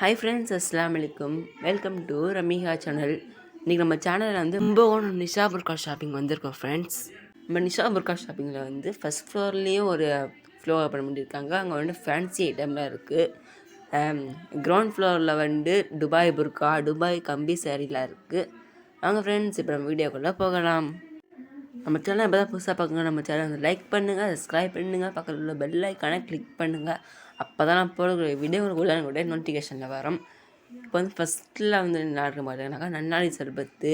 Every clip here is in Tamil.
ஹாய் ஃப்ரெண்ட்ஸ், அஸ்ஸலாமு அலைக்கும். Welcome to Ramiha channel. இன்றைக்கி நம்ம சேனலில் வந்து கும்பகோணம் நிஷா புர்கா ஷாப்பிங் வந்திருக்கோம் ஃப்ரெண்ட்ஸ். நம்ம நிஷா புர்கா ஷாப்பிங்கில் வந்து ஃபஸ்ட் ஃப்ளோர்லேயும் ஒரு ஃப்ளோர் ஓப்பன் பண்ணியிருக்காங்க. அங்கே வந்து ஃபேன்சி ஐட்டம்லாம் இருக்குது. கிரவுண்ட் ஃப்ளோரில் வந்து துபாய் புர்கா, துபாய் கம்பி சாரீலாம் இருக்குது. வாங்க ஃப்ரெண்ட்ஸ், இப்போ நம்ம வீடியோக்குள்ளே போகலாம். நம்ம சேனல் இப்போ தான் புதுசாக பார்க்குங்க. நம்ம சேனல் வந்து லைக் பண்ணுங்கள், சப்ஸ்கிரைப் பண்ணுங்கள், பக்கத்தில் உள்ள பெல் ஐக்கானை கிளிக் பண்ணுங்கள். அப்போ தான் நான் போடுற வீடியோ உங்களுக்கு நோட்டிஃபிகேஷனில் வரும். இப்போ வந்து ஃபஸ்ட்டில் வந்து என்ன இருக்க மாட்டேங்கனாக்கா நன்னாரி சர்பத்து,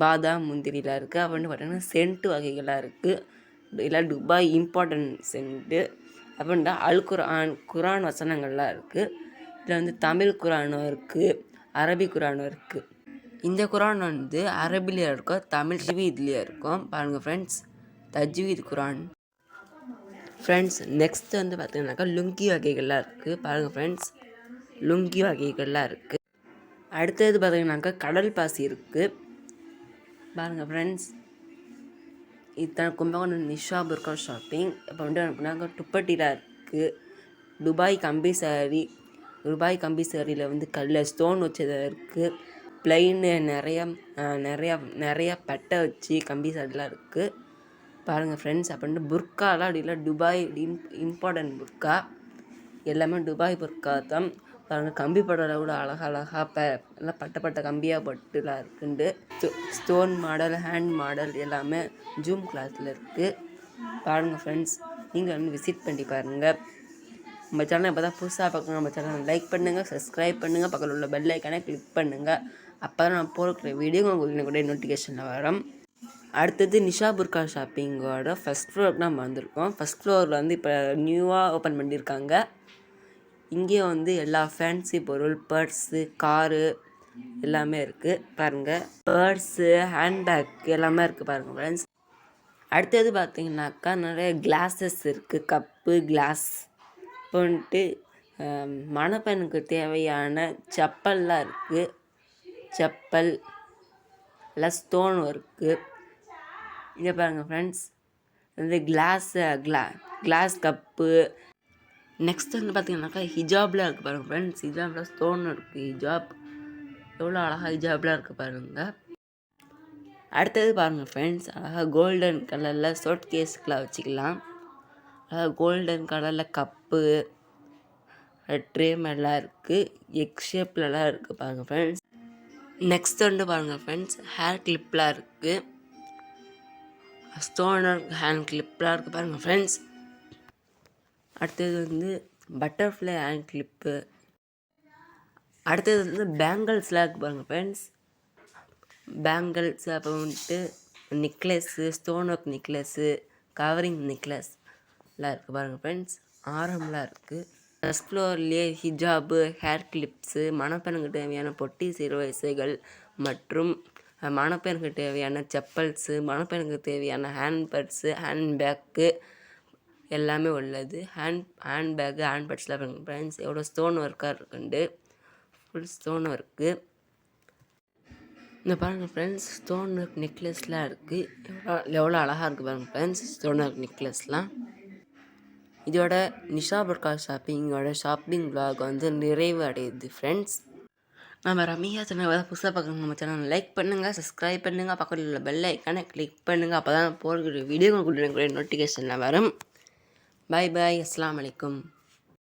பாதாம், முந்திரிலாம் இருக்குது. அப்புறம் வந்து பார்த்திங்கன்னா சென்ட்டு வகைகளாக இருக்குது. இல்லை துபாய் இம்பார்ட்டன்ட் சென்ட்டு. அப்புறம் குரான் வசனங்கள்லாம் இருக்குது. இதில் வந்து தமிழ் குரானும் இருக்குது, அரபி குரானும் இருக்குது. இந்த குரான் வந்து அரபிலையும் இருக்கும், தமிழ் தஜ்வீத்லேயும் இருக்கும். பாருங்கள் ஃப்ரெண்ட்ஸ், தஜ்வீத் குரான். ஃப்ரெண்ட்ஸ், நெக்ஸ்ட் வந்து பார்த்தீங்கன்னாக்கா லுங்கி வகைகள்லாம் இருக்குது. பாருங்கள் ஃப்ரெண்ட்ஸ், லுங்கி வகைகள்லாம் இருக்குது. அடுத்தது பார்த்தீங்கன்னாக்கா கடல் பாசி இருக்குது. பாருங்கள் ஃப்ரெண்ட்ஸ், இத்தனை கும்பகோணம் நிஷா புர்கா ஷாப்பிங். இப்போ வந்து எனக்கு துப்பட்டிலாம் இருக்குது. துபாய் கம்பி சாரியில் வந்து கல்லில் ஸ்டோன் வச்சது இருக்குது. பிளைனு நிறையா பட்டை வச்சு கம்பி சாரிலாம் இருக்குது. பாருங்கள் ஃப்ரெண்ட்ஸ், அப்படின்ட்டு புர்காலாம் அப்படி இல்லை, துபாய் இம்பார்ட்டன்ட் புர்கா. எல்லாமே துபாய் புர்கா தான். பாருங்கள், கம்பி படலை கூட அழகாக எல்லாம் பட்ட கம்பியாக பட்டுலாம் இருக்குண்டு. ஸ்டோன் மாடல், ஹேண்ட் மாடல் எல்லாமே ஜூம் கிளாத்தில் இருக்குது. பாருங்கள் ஃப்ரெண்ட்ஸ், நீங்கள் வந்து விசிட் பண்ணி பாருங்கள். நம்ம சேனல் இப்போ தான் புதுசாக பார்க்கணும். நம்ம சேனல் லைக் பண்ணுங்கள், சப்ஸ்கிரைப் பண்ணுங்கள், பக்கத்தில் உள்ள பெல் ஐக்கானை கிளிக் பண்ணுங்கள். அப்போ தான் நான் போடுற வீடியோ உங்களுக்கு கூட நோட்டிஃபிகேஷனில் வரும். அடுத்தது நிஷா புர்கா ஷாப்பிங்கோட ஃபஸ்ட் ஃப்ளோருக்கு நம்ம வந்திருக்கோம். ஃபஸ்ட் ஃப்ளோரில் வந்து இப்போ நியூவாக ஓப்பன் பண்ணியிருக்காங்க. இங்கேயும் வந்து எல்லா ஃபேன்சி பொருள், பர்ஸு, காரு எல்லாமே இருக்குது. பாருங்கள், பர்ஸு, ஹேண்ட்பேக் எல்லாமே இருக்குது. பாருங்கள் ஃப்ரெண்ட்ஸ். அடுத்தது பார்த்திங்கனாக்கா நிறைய கிளாஸஸ் இருக்குது, கப்பு, கிளாஸ். இப்போ வந்துட்டு மணப்பெண்ணுக்கு தேவையான செப்பல்லாம் இருக்குது. செப்பல் எல்லாம் ஸ்டோன் ஒர்க்கு. இங்கே பாருங்கள் ஃப்ரெண்ட்ஸ், வந்து கிளாஸ் கப்பு. நெக்ஸ்ட் வந்து பார்த்திங்கனாக்கா ஹிஜாப்லாம் இருக்குது. பாருங்கள் ஃப்ரெண்ட்ஸ், ஹிஜாப்லாம் ஸ்டோன் இருக்குது. ஹிஜாப் எவ்வளோ அழகாக ஹிஜாப்லாம் இருக்குது பாருங்கள். அடுத்தது பாருங்கள் ஃப்ரெண்ட்ஸ், அழகாக கோல்டன் கலரில் ஷோட் கேஸுக்கெலாம் வச்சுக்கலாம். அழகாக கோல்டன் கலரில் கப்பு, ட்ரே மாதிரிலாம் இருக்குது. எக் ஷேப்லலாம் இருக்குது. பாருங்கள் ஃப்ரெண்ட்ஸ். நெக்ஸ்ட் வந்து பாருங்கள் ஃப்ரெண்ட்ஸ், ஹேர் கிளிப்லாம் இருக்குது. ஸ்டோனர் ஹேண்ட் கிளிப்லாம் இருக்குது. பாருங்கள் ஃப்ரெண்ட்ஸ். அடுத்தது வந்து பட்டர்ஃப்ளை ஹேண்ட் கிளிப்பு. அடுத்தது வந்து பேங்கிள்ஸ்லாம் இருக்குது. பாருங்கள் ஃப்ரெண்ட்ஸ், பேங்கிள்ஸ். அப்புறம் வந்துட்டு necklace, stone work necklace, covering நெக்லஸ்லாம் இருக்குது. பாருங்கள் ஃப்ரெண்ட்ஸ், ஆரம்லாம் இருக்குது. ஃபஸ்ட் ஃப்ளோர்லேயே ஹிஜாபு, ஹேர் கிளிப்ஸு, மணப்பெண்ணுக்கு தேவையான பொட்டி சிறுவரிசைகள் மற்றும் மணப்பெண்ணுக்கு தேவையான செப்பல்ஸு, மணப்பெண்ணுக்கு தேவையான ஹேண்ட்பட்ஸு, ஹேண்ட்பேக்கு எல்லாமே உள்ளது. ஹேண்ட்பேக்கு, ஹேண்ட்பட்ஸ்லாம் பாருங்கள் ஃப்ரெண்ட்ஸ், எவ்வளோ ஸ்டோன் ஒர்க்காக இருக்குண்டு. Full stone work. இந்த பாருங்கள் ஃப்ரெண்ட்ஸ், ஸ்டோன் ஒர்க் நெக்லஸ்லாம் இருக்குது. எவ்வளோ அழகாக இருக்குது பாருங்கள் ஃப்ரெண்ட்ஸ், ஸ்டோன் ஒர்க் நெக்லஸ்லாம். இதோட நிஷா புர்கா ஷாப்பிங்கோட ஷாப்பிங் விலாக் வந்து நிறைவு அடையுது ஃப்ரெண்ட்ஸ். நம்ம ரம்யா சேனல் புதுசாக பார்க்கணும். நம்ம சேனல் லைக் பண்ணுங்கள், சப்ஸ்கிரைப் பண்ணுங்கள், பக்கத்தில் உள்ள பெல் ஐக்கானை கிளிக் பண்ணுங்கள். அப்போ தான் போடுற வீடியோ உங்களுக்கு நோட்டிஃபிகேஷனில் வரும். பாய் பாய், அஸ்ஸலாமு அலைக்கும்.